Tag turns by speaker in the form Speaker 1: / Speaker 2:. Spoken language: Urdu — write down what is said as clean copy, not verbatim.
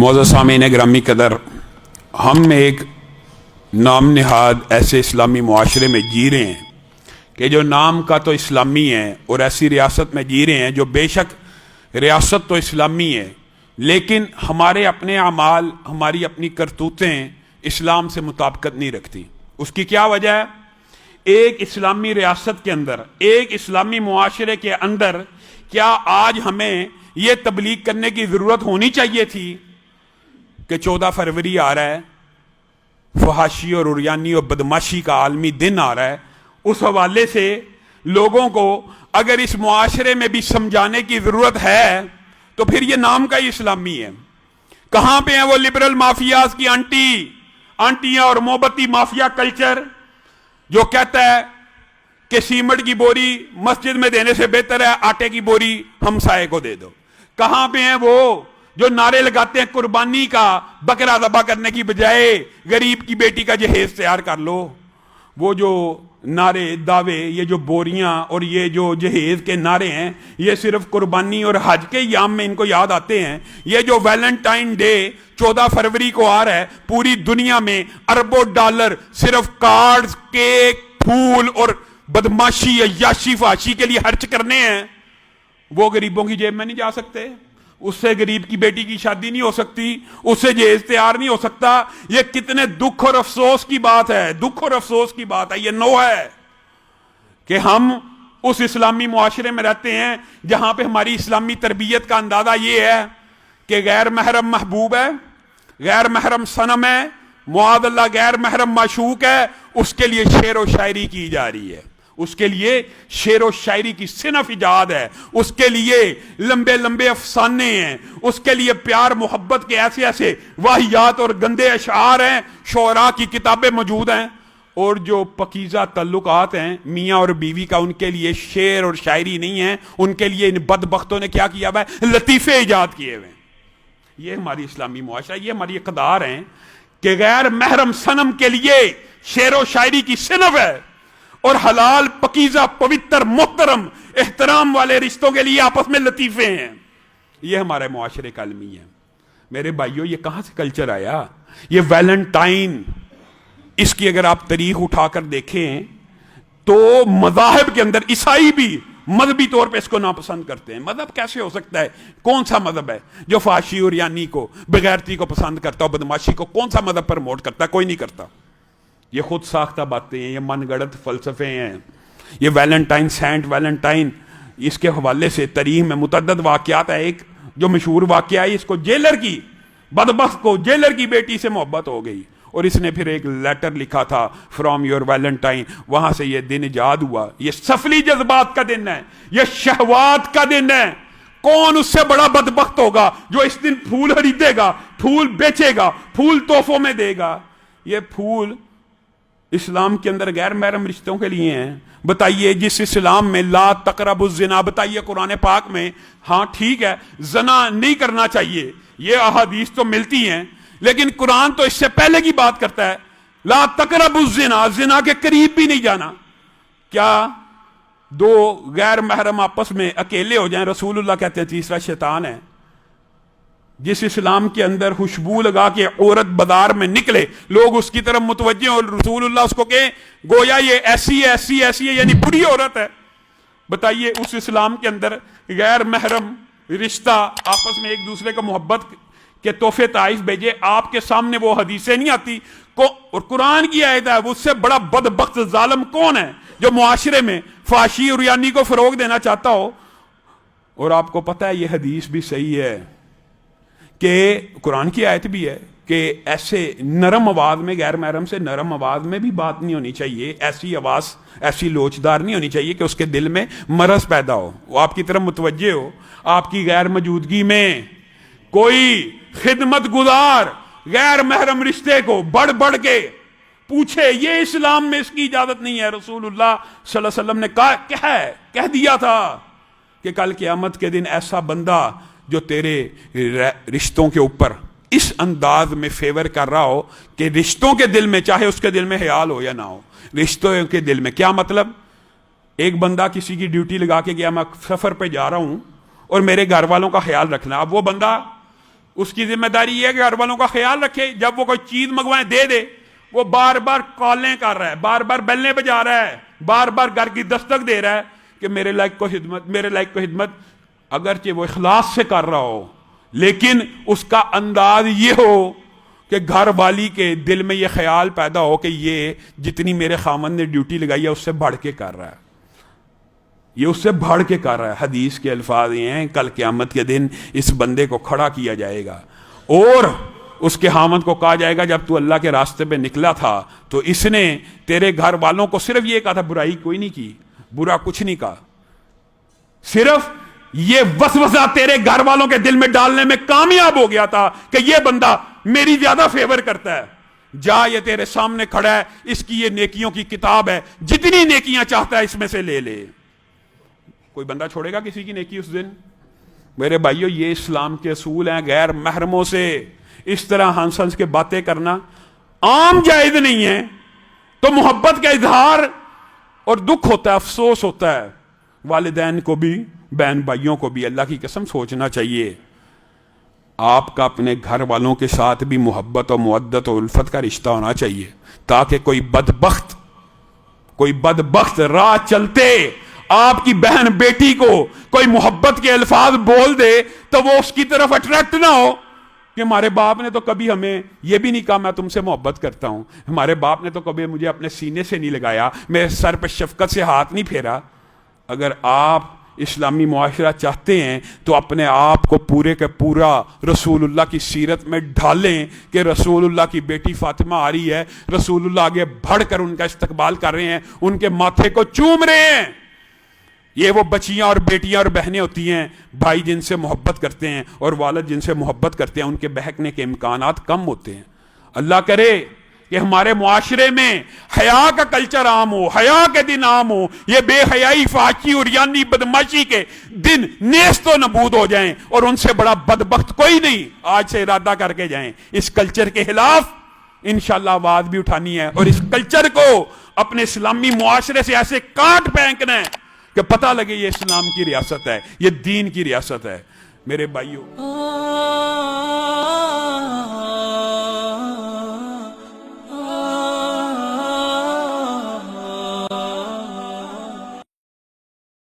Speaker 1: معزز سامعین گرامی قدر، ہم ایک نام نہاد ایسے اسلامی معاشرے میں جی رہے ہیں کہ جو نام کا تو اسلامی ہے اور ایسی ریاست میں جی رہے ہیں جو بے شک ریاست تو اسلامی ہے، لیکن ہمارے اپنے اعمال، ہماری اپنی کرتوتیں اسلام سے مطابقت نہیں رکھتی۔ اس کی کیا وجہ ہے؟ ایک اسلامی ریاست کے اندر، ایک اسلامی معاشرے کے اندر کیا آج ہمیں یہ تبلیغ کرنے کی ضرورت ہونی چاہیے تھی کہ 14 فروری آ رہا ہے، فحاشی اور عریانی اور بدماشی کا عالمی دن آ رہا ہے، اس حوالے سے لوگوں کو اگر اس معاشرے میں بھی سمجھانے کی ضرورت ہے تو پھر یہ نام کا ہی اسلامی ہے۔ کہاں پہ ہیں وہ لبرل مافیاز کی آنٹیاں اور موبتی مافیا کلچر جو کہتا ہے کہ سیمنٹ کی بوری مسجد میں دینے سے بہتر ہے آٹے کی بوری ہمسائے کو دے دو؟ کہاں پہ ہیں وہ جو نعرے لگاتے ہیں قربانی کا، بکرا ذبح کرنے کی بجائے غریب کی بیٹی کا جہیز تیار کر لو؟ وہ جو نعرے، دعوے، یہ جو بوریاں اور یہ جو جہیز کے نعرے ہیں، یہ صرف قربانی اور حج کے ایام میں ان کو یاد آتے ہیں۔ یہ جو ویلنٹائن ڈے 14 فروری کو آ رہا ہے، پوری دنیا میں اربوں ڈالر صرف کارڈز، کیک، پھول اور بدماشی، عیاشی، فحاشی کے لیے خرچ کرنے ہیں، وہ غریبوں کی جیب میں نہیں جا سکتے؟ اس سے غریب کی بیٹی کی شادی نہیں ہو سکتی، اس سے جہیز تیار نہیں ہو سکتا؟ یہ کتنے دکھ اور افسوس کی بات ہے، دکھ اور افسوس کی بات ہے، یہ نو ہے کہ ہم اس اسلامی معاشرے میں رہتے ہیں جہاں پہ ہماری اسلامی تربیت کا اندازہ یہ ہے کہ غیر محرم محبوب ہے، غیر محرم صنم ہے، معاذ اللہ غیر محرم معشوق ہے، اس کے لیے شعر و شاعری کی جا رہی ہے، اس کے لیے شعر و شاعری کی صنف ایجاد ہے، اس کے لیے لمبے لمبے افسانے ہیں، اس کے لیے پیار محبت کے ایسے ایسے واہیات اور گندے اشعار ہیں، شعراء کی کتابیں موجود ہیں، اور جو پکیزہ تعلقات ہیں میاں اور بیوی کا، ان کے لیے شعر اور شاعری نہیں ہے، ان کے لیے ان بدبختوں نے کیا کیا ہوا ہے؟ لطیفے ایجاد کیے ہوئے ہیں۔ یہ ہماری اسلامی معاشرہ، یہ ہماری اقدار ہیں کہ غیر محرم صنم کے لیے شعر و شاعری کی صنف ہے، اور حلال پکیزہ پوتر محترم احترام والے رشتوں کے لیے آپس میں لطیفے ہیں۔ یہ ہمارے معاشرے کا المی ہے۔ میرے بھائیوں، یہ کہاں سے کلچر آیا؟ یہ ویلنٹائن، اس کی اگر آپ تاریخ اٹھا کر دیکھیں تو مذاہب کے اندر عیسائی بھی مذہبی طور پہ اس کو ناپسند کرتے ہیں۔ مذہب کیسے ہو سکتا ہے؟ کون سا مذہب ہے جو فحاشی اور عریانی کو، بغیرتی کو پسند کرتا ہو، بدماشی کو؟ کون سا مذہب پروموٹ کرتا ہے؟ کوئی نہیں کرتا۔ یہ خود ساختہ باتیں ہیں، یہ من گڑت فلسفے ہیں۔ یہ ویلنٹائن، سینٹ ویلنٹائن، اس کے حوالے سے تاریخ میں متعدد واقعات ہے۔ ایک جو مشہور واقعہ ہے، اس کو جیلر کی، بدبخت کو جیلر کی بیٹی سے محبت ہو گئی، اور اس نے پھر ایک لیٹر لکھا تھا فرام یور ویلنٹائن، وہاں سے یہ دن ایجاد ہوا۔ یہ سفلی جذبات کا دن ہے، یہ شہوات کا دن ہے۔ کون اس سے بڑا بدبخت ہوگا جو اس دن پھول خریدے گا، پھول بیچے گا، پھول تحفوں میں دے گا؟ یہ پھول اسلام کے اندر غیر محرم رشتوں کے لیے ہیں۔ بتائیے، جس اسلام میں لا تقربوا الزنا، بتائیے قرآن پاک میں، ہاں ٹھیک ہے زنا نہیں کرنا چاہیے، یہ احادیث تو ملتی ہیں، لیکن قرآن تو اس سے پہلے کی بات کرتا ہے، لا تقربوا الزنا، زنا کے قریب بھی نہیں جانا۔ کیا دو غیر محرم آپس میں اکیلے ہو جائیں؟ رسول اللہ کہتے ہیں تیسرا شیطان ہے۔ جس اسلام کے اندر خوشبو لگا کے عورت بازار میں نکلے، لوگ اس کی طرف متوجہ اور رسول اللہ اس کو کہیں گویا یہ ایسی ہے، ایسی ایسی ہے، یعنی بری عورت ہے۔ بتائیے، اس اسلام کے اندر غیر محرم رشتہ آپس میں ایک دوسرے کو محبت کے تحفے تحائف بھیجے، آپ کے سامنے وہ حدیثیں نہیں آتی اور قرآن کی آیت ہے؟ اس سے بڑا بدبخت ظالم کون ہے جو معاشرے میں فحاشی اور عریانی کو فروغ دینا چاہتا ہو؟ اور آپ کو پتہ ہے یہ حدیث بھی صحیح ہے کہ قرآن کی آیت بھی ہے کہ ایسے نرم آواز میں، غیر محرم سے نرم آواز میں بھی بات نہیں ہونی چاہیے، ایسی آواز ایسی لوچدار نہیں ہونی چاہیے کہ اس کے دل میں مرض پیدا ہو، وہ آپ کی طرف متوجہ ہو۔ آپ کی غیر موجودگی میں کوئی خدمت گزار غیر محرم رشتے کو بڑھ بڑھ کے پوچھے، یہ اسلام میں اس کی اجازت نہیں ہے۔ رسول اللہ صلی اللہ علیہ وسلم نے کہہ دیا تھا کہ کل قیامت کے دن ایسا بندہ جو تیرے رشتوں کے اوپر اس انداز میں فیور کر رہا ہو کہ رشتوں کے دل میں، چاہے اس کے دل میں خیال ہو یا نہ ہو، رشتوں کے دل میں، کیا مطلب؟ ایک بندہ کسی کی ڈیوٹی لگا کے گیا، میں سفر پہ جا رہا ہوں اور میرے گھر والوں کا خیال رکھنا۔ اب وہ بندہ اس کی ذمہ داری یہ ہے کہ گھر والوں کا خیال رکھے، جب وہ کوئی چیز منگوائیں دے دے، وہ بار بار کالیں کر رہا ہے، بار بار بیلیں بجا رہا ہے، بار بار گھر کی دستک دے رہا ہے کہ میرے لائق کو خدمت، میرے لائق کو خدمت، اگرچہ وہ اخلاص سے کر رہا ہو، لیکن اس کا انداز یہ ہو کہ گھر والی کے دل میں یہ خیال پیدا ہو کہ یہ جتنی میرے خامن نے ڈیوٹی لگائی ہے اس سے بڑھ کے کر رہا ہے، یہ اس سے بڑھ کے کر رہا ہے۔ حدیث کے الفاظ یہ ہیں، کل قیامت کے دن اس بندے کو کھڑا کیا جائے گا اور اس کے خامند کو کہا جائے گا جب تو اللہ کے راستے پہ نکلا تھا تو اس نے تیرے گھر والوں کو صرف یہ کہا تھا، برائی کوئی نہیں کی، برا کچھ نہیں کہا، صرف یہ وسوسہ تیرے گھر والوں کے دل میں ڈالنے میں کامیاب ہو گیا تھا کہ یہ بندہ میری زیادہ فیور کرتا ہے، جا یہ تیرے سامنے کھڑا ہے، اس کی یہ نیکیوں کی کتاب ہے، جتنی نیکیاں چاہتا ہے اس میں سے لے لے۔ کوئی بندہ چھوڑے گا کسی کی نیکی اس دن؟ میرے بھائیو، یہ اسلام کے اصول ہیں۔ غیر محرموں سے اس طرح ہنس ہنس کے باتیں کرنا عام جائز نہیں ہے، تو محبت کا اظہار اور دکھ ہوتا ہے، افسوس ہوتا ہے۔ والدین کو بھی، بہن بھائیوں کو بھی اللہ کی قسم سوچنا چاہیے، آپ کا اپنے گھر والوں کے ساتھ بھی محبت اور مودت اور الفت کا رشتہ ہونا چاہیے، تاکہ کوئی بدبخت راہ چلتے آپ کی بہن بیٹی کو کوئی محبت کے الفاظ بول دے تو وہ اس کی طرف اٹریکٹ نہ ہو کہ ہمارے باپ نے تو کبھی ہمیں یہ بھی نہیں کہا میں تم سے محبت کرتا ہوں، ہمارے باپ نے تو کبھی مجھے اپنے سینے سے نہیں لگایا، میرے سر پہ شفقت سے ہاتھ نہیں پھیرا۔ اگر آپ اسلامی معاشرہ چاہتے ہیں تو اپنے آپ کو پورے کا پورا رسول اللہ کی سیرت میں ڈھالیں کہ رسول اللہ کی بیٹی فاطمہ آ رہی ہے، رسول اللہ آگے بڑھ کر ان کا استقبال کر رہے ہیں، ان کے ماتھے کو چوم رہے ہیں۔ یہ وہ بچیاں اور بیٹیاں اور بہنیں ہوتی ہیں، بھائی جن سے محبت کرتے ہیں اور والد جن سے محبت کرتے ہیں، ان کے بہکنے کے امکانات کم ہوتے ہیں۔ اللہ کرے کہ ہمارے معاشرے میں حیا کا کلچر عام ہو، حیا کے دن عام ہو، یہ بے حیائی، فحاشی، عریانی، بدماشی کے دن نیست و نبود ہو جائیں، اور ان سے بڑا بدبخت کوئی نہیں۔ آج سے ارادہ کر کے جائیں، اس کلچر کے خلاف انشاءاللہ آواز بھی اٹھانی ہے، اور اس کلچر کو اپنے اسلامی معاشرے سے ایسے کاٹ پھینکنا ہے کہ پتہ لگے یہ اسلام کی ریاست ہے، یہ دین کی ریاست ہے۔ میرے بھائیوں،